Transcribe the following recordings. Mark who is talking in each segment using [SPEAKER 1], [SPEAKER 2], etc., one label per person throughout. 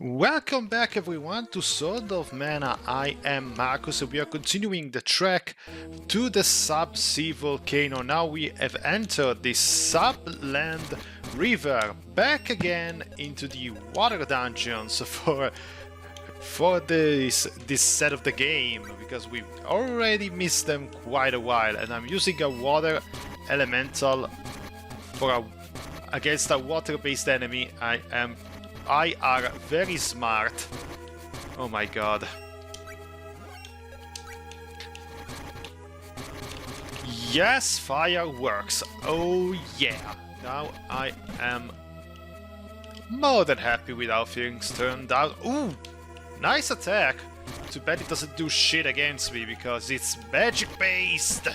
[SPEAKER 1] Welcome back everyone to Sword of Mana. I am Markus and we are continuing the trek to the sub-sea volcano. Now we have entered the sub-land river, back again into the water dungeons for this set of the game, because we already missed them quite a while, and I'm using a water elemental against a water-based enemy. I are very smart. Oh my god. Yes, fire works. Oh yeah. Now I am more than happy with how things turned out. Ooh, nice attack. Too bad it doesn't do shit against me because it's magic based.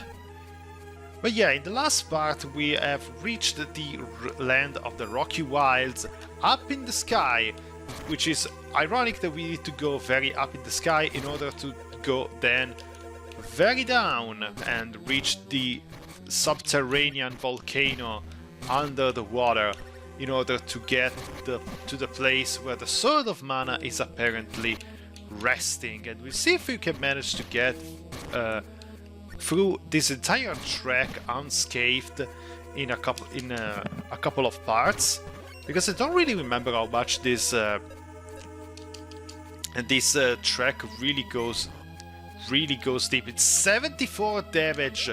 [SPEAKER 1] But yeah, in the last part we have reached the land of the Rocky Wilds up in the sky, which is ironic that we need to go very up in the sky in order to go then very down and reach the subterranean volcano under the water in order to get to the place where the Sword of Mana is apparently resting. And we'll see if we can manage to get through this entire trek unscathed in a couple of parts, because I don't really remember how much this trek really goes deep. It's 74 damage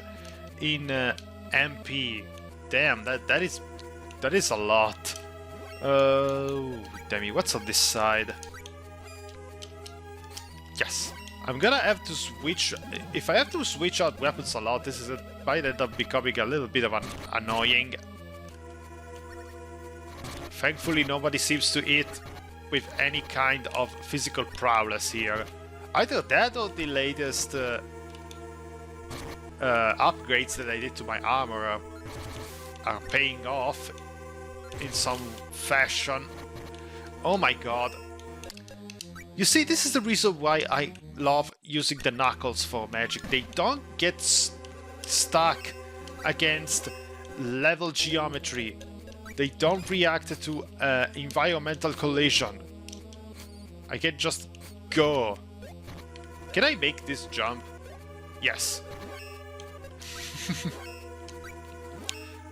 [SPEAKER 1] in MP. Damn, that is a lot. Oh, damn it! What's on this side? Yes. I'm gonna have to switch. If I have to switch out weapons a lot, this might end up becoming a little bit of annoying. Thankfully, nobody seems to hit with any kind of physical prowess here. Either that or the latest upgrades that I did to my armor are paying off in some fashion. Oh my god. You see, this is the reason why I love using the knuckles for magic. They don't get stuck against level geometry. They don't react to environmental collision. I can just go. Can I make this jump? Yes.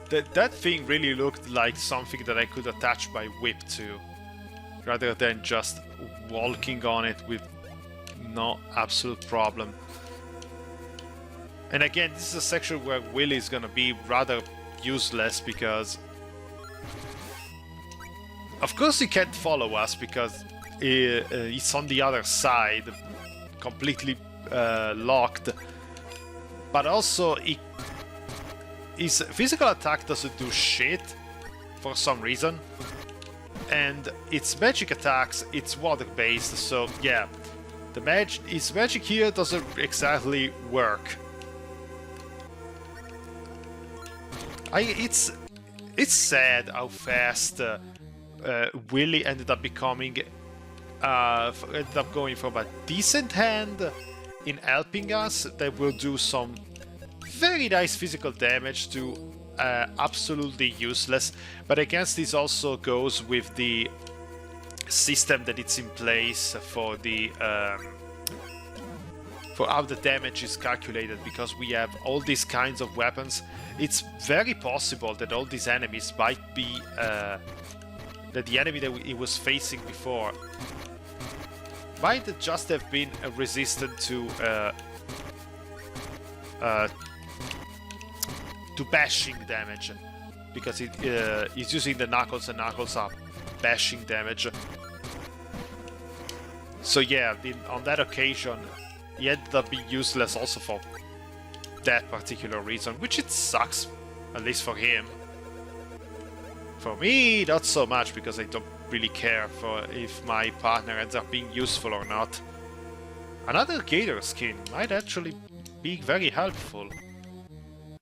[SPEAKER 1] That thing really looked like something that I could attach my whip to, rather than just walking on it with no absolute problem. And again, this is a section where Willy is gonna be rather useless, because of course he can't follow us because it's on the other side, completely locked, but also his physical attack doesn't do shit for some reason. And its magic attacks, it's water-based, so yeah, its magic here doesn't exactly work. It's sad how fast Willy ended up going from a decent hand in helping us that will do some very nice physical damage to absolutely useless. But I guess this also goes with the system that it's in place for the for how the damage is calculated, because we have all these kinds of weapons. It's very possible that all these enemies might be that the enemy that he was facing before might just have been resistant to bashing damage, because he's using the knuckles, and knuckles are bashing damage. So yeah, on that occasion, he ended up being useless also for that particular reason, which it sucks, at least for him. For me, not so much, because I don't really care for if my partner ends up being useful or not. Another gator skin might actually be very helpful.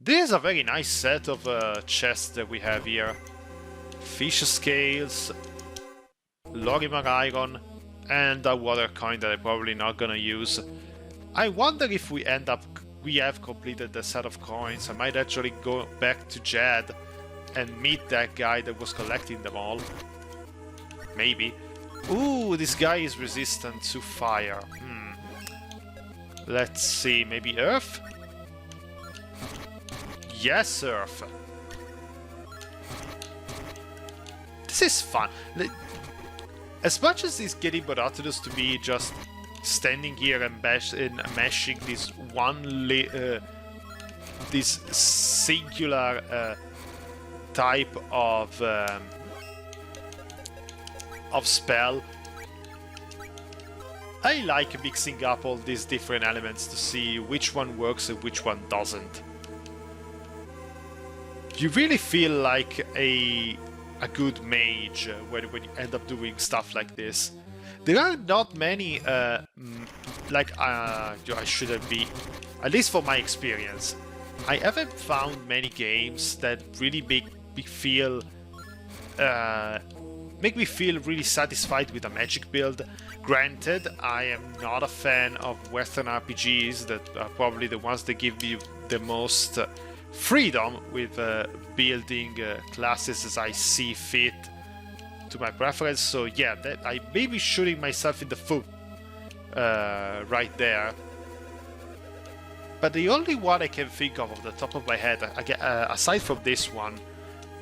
[SPEAKER 1] This is a very nice set of chests that we have here. Fish scales, Lorimar iron, and a water coin that I'm probably not gonna use. I wonder if we have completed the set of coins. I might actually go back to Jad and meet that guy that was collecting them all. Maybe. Ooh, this guy is resistant to fire. Let's see, maybe earth? Yes, earth. This is fun. As much as it's getting monotonous to me just standing here and mashing this this singular type of spell, I like mixing up all these different elements to see which one works and which one doesn't. You really feel like a good mage when you end up doing stuff like this. There are not many, I shouldn't be, at least for my experience, I haven't found many games that really make me feel really satisfied with a magic build. Granted, I am not a fan of Western RPGs that are probably the ones that give you the most freedom with building classes as I see fit to my preference. So yeah, that I may be shooting myself in the foot right there. But the only one I can think of off the top of my head, aside from this one,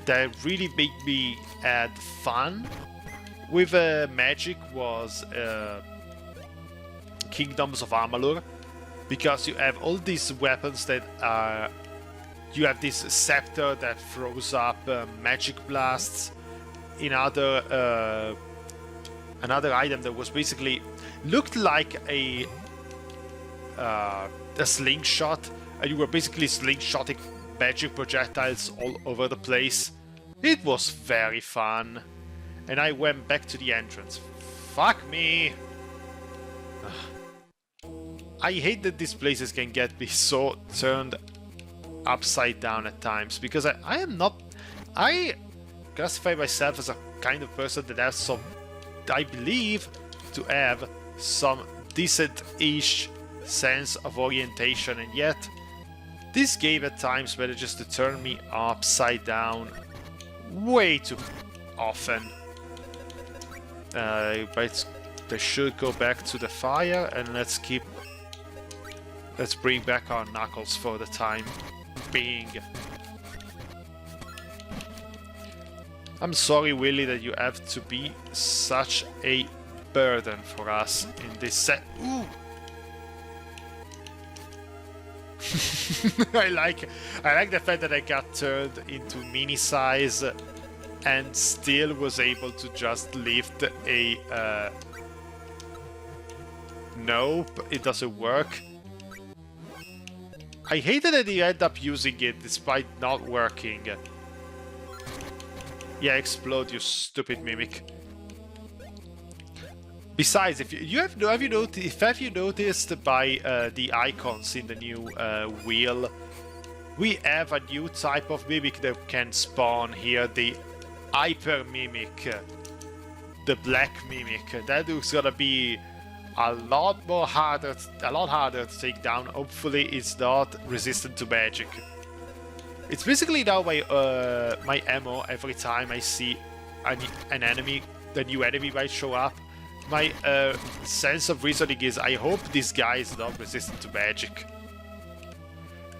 [SPEAKER 1] that really made me add fun with magic was Kingdoms of Amalur, because you have all these weapons that are... You have this scepter that throws up magic blasts. Another item that was basically looked like a slingshot, and you were basically slingshotting magic projectiles all over the place. It was very fun, and I went back to the entrance. Fuck me! I hate that these places can get me so turned upside down at times, because I classify myself as a kind of person that has some, I believe, to have some decent-ish sense of orientation, and yet this game at times manages to turn me upside down way too often. But they should go back to the fire, and let's bring back our knuckles for the time being. I'm sorry, Willy, that you have to be such a burden for us in this set. Ooh! I like the fact that I got turned into mini size and still was able to just lift a... Nope, it doesn't work. I hated that you end up using it despite not working. Yeah, explode, you stupid mimic. Besides, have you noticed by the icons in the new wheel, we have a new type of mimic that can spawn here, the hyper mimic, the black mimic. That is gonna be a lot harder to take down. Hopefully, it's not resistant to magic. It's basically now my ammo every time I see an enemy, the new enemy might show up. My sense of reasoning is, I hope this guy is not resistant to magic.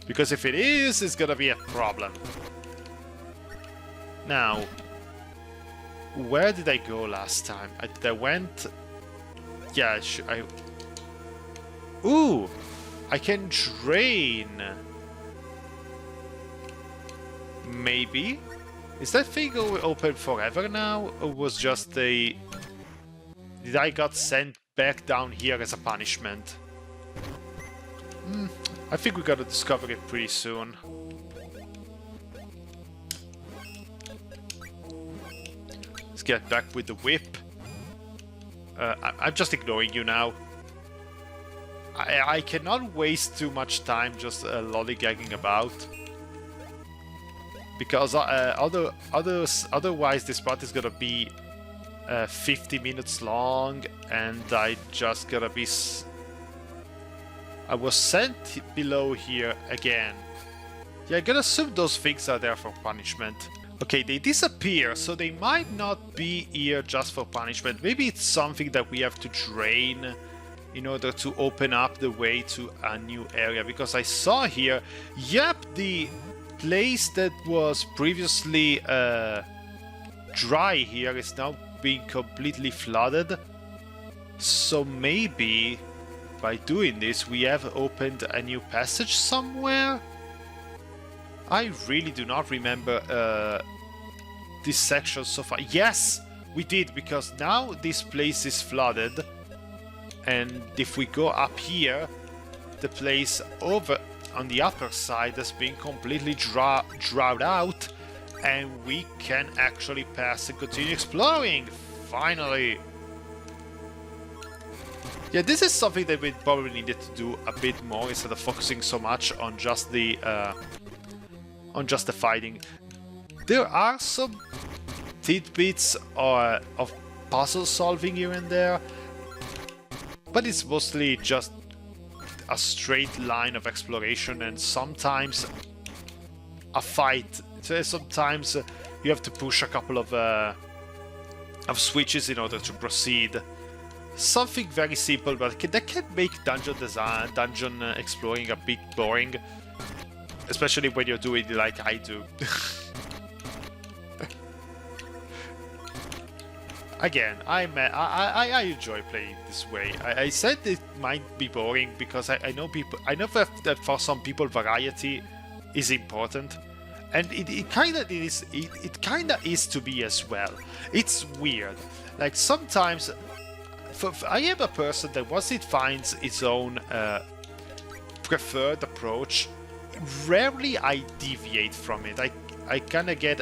[SPEAKER 1] Because if it is, it's gonna be a problem. Now, where did I go last time? I went... Yeah, Ooh! I can drain... Maybe? Is that thing open forever now? Or was just a... Did I got sent back down here as a punishment? I think we gotta discover it pretty soon. Let's get back with the whip. I'm just ignoring you now. I cannot waste too much time just lollygagging about. Because otherwise this part is gonna be 50 minutes long, and I just gotta be... I was sent below here again. Yeah, I gotta assume those things are there for punishment. Okay, they disappear, so they might not be here just for punishment. Maybe it's something that we have to drain in order to open up the way to a new area. Because I saw here, yep, the place that was previously dry here is now being completely flooded. So maybe by doing this we have opened a new passage somewhere? I really do not remember this section so far. Yes, we did, because now this place is flooded. And if we go up here, the place over on the upper side has been completely drowned out. And we can actually pass and continue exploring, finally. Yeah, this is something that we probably needed to do a bit more instead of focusing so much on just the fighting. There are some tidbits of puzzle solving here and there, but it's mostly just a straight line of exploration and sometimes a fight. So sometimes you have to push a couple of switches in order to proceed. Something very simple, but that can make dungeon exploring a bit boring. Especially when you're doing it like I do. Again, I enjoy playing this way. I said it might be boring because I know that for some people variety is important, and it kinda is. It kinda is to be as well. It's weird. Like sometimes, I am a person that once it finds its own preferred approach, rarely I deviate from it. I kinda get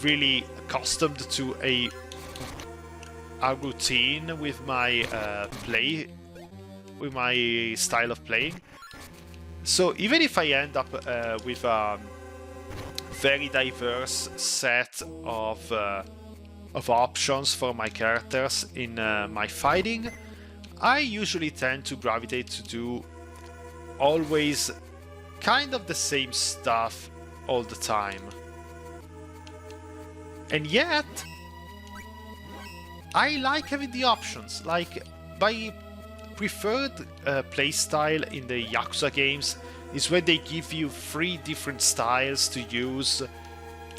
[SPEAKER 1] really accustomed to a routine with my with my style of playing. So even if I end up with a very diverse set of options for my characters in my fighting, I usually tend to gravitate to do always kind of the same stuff all the time. And yet, I like having the options. Like, my preferred playstyle in the Yakuza games is when they give you 3 different styles to use,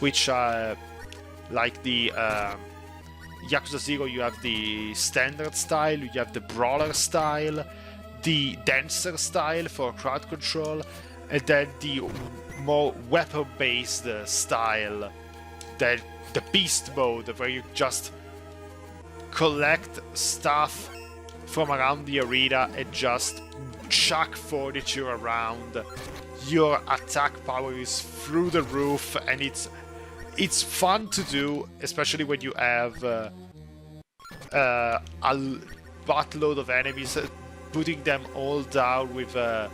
[SPEAKER 1] which are like the Yakuza 0, you have the standard style, you have the brawler style, the dancer style for crowd control, and then the more weapon-based style, the beast mode, where you just collect stuff from around the arena and just chuck furniture around. Your attack power is through the roof, and it's fun to do, especially when you have a buttload of enemies. Putting them all down with a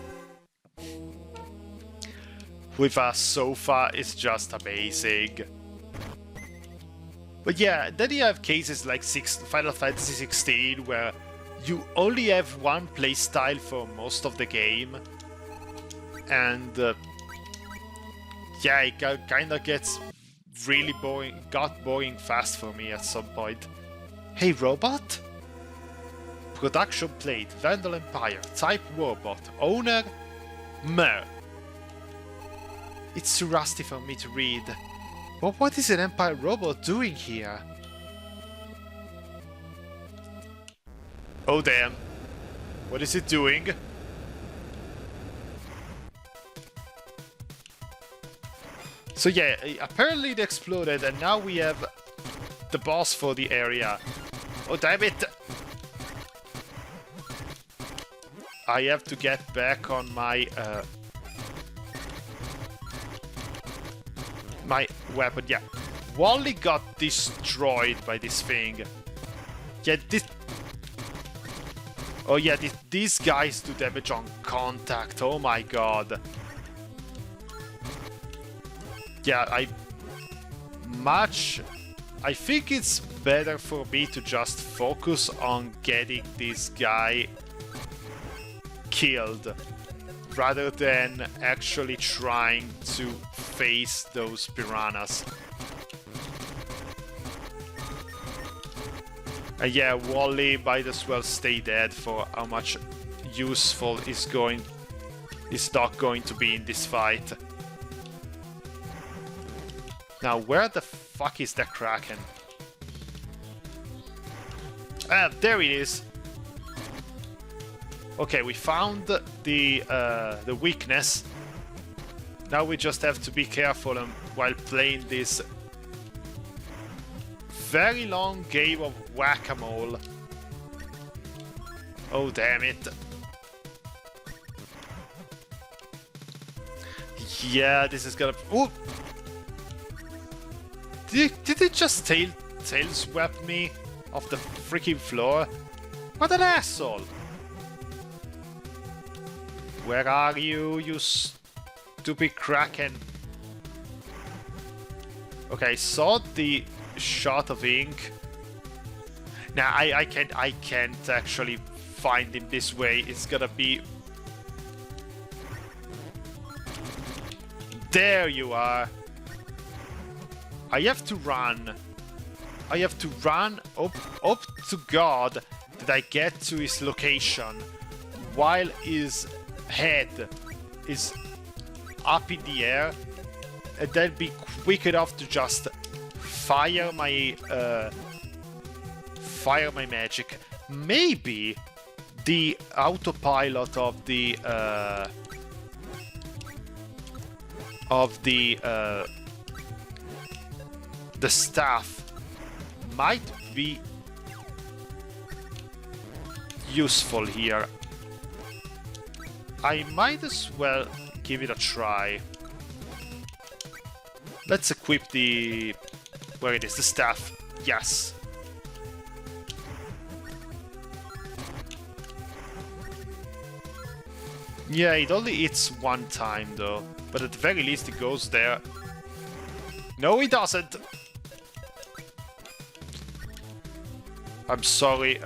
[SPEAKER 1] sofa is just amazing. But yeah, then you have cases like Final Fantasy 16, where you only have one playstyle for most of the game, and yeah, it kinda gets really boring. Got boring fast for me at some point. Hey, robot? Production plate, Vandal Empire, type robot, owner, Mer. It's too rusty for me to read. But what is an Empire robot doing here? Oh damn. What is it doing? So yeah, apparently it exploded and now we have the boss for the area. Oh damn it! I have to get back on my my weapon. Yeah, Wally got destroyed by this thing. Yeah, this. Oh yeah, these guys do damage on contact. Oh my god. Yeah, I think it's better for me to just focus on getting this guy killed rather than actually trying to face those piranhas. And yeah, Wally might as well stay dead for how much useful is not going to be in this fight. Now, where the fuck is that Kraken? Ah, there it is. Okay, we found the weakness. Now we just have to be careful while playing this very long game of whack-a-mole. Oh, damn it. Yeah, this is gonna... Ooh! Did it just tail sweep me off the freaking floor? What an asshole! Where are you, you stupid Kraken? Okay, I saw the shot of ink. Now I can't actually find him this way. It's gonna be... There you are. I have to run. I have to run up to God that I get to his location while his head is up in the air, and then be quick enough to just fire my magic. Maybe the autopilot of the staff might be useful here. I might as well give it a try. Let's equip the... Where it is, the staff. Yes. Yeah, it only hits one time though. But at the very least it goes there. No, it doesn't! I'm sorry,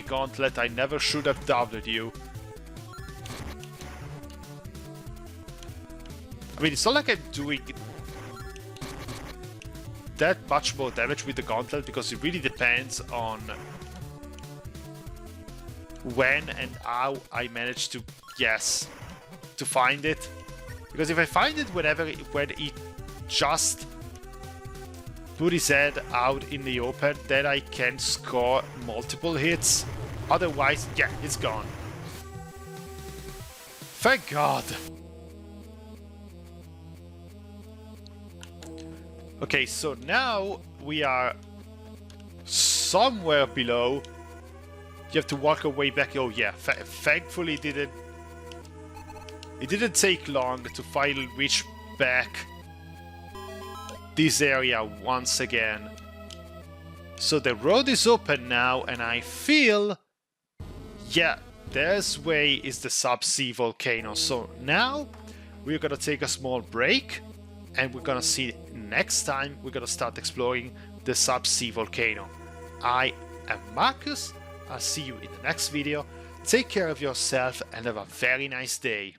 [SPEAKER 1] Gauntlet, I never should have doubted you. I mean, it's not like I'm doing that much more damage with the Gauntlet, because it really depends on when and how I manage to, yes, to find it. Because if I find it when he just put his head out in the open, then I can score multiple hits. Otherwise, yeah, it's gone. Thank God. Okay, so now we are somewhere below. You have to walk your way back. Oh yeah, thankfully it didn't take long to finally reach back this area once again. So the road is open now, and I feel, yeah, this way is the sub-sea volcano. So now we're gonna take a small break, and we're gonna see next time we're gonna start exploring the sub-sea volcano. I am Markus. I'll see you in the next video. Take care of yourself and have a very nice day.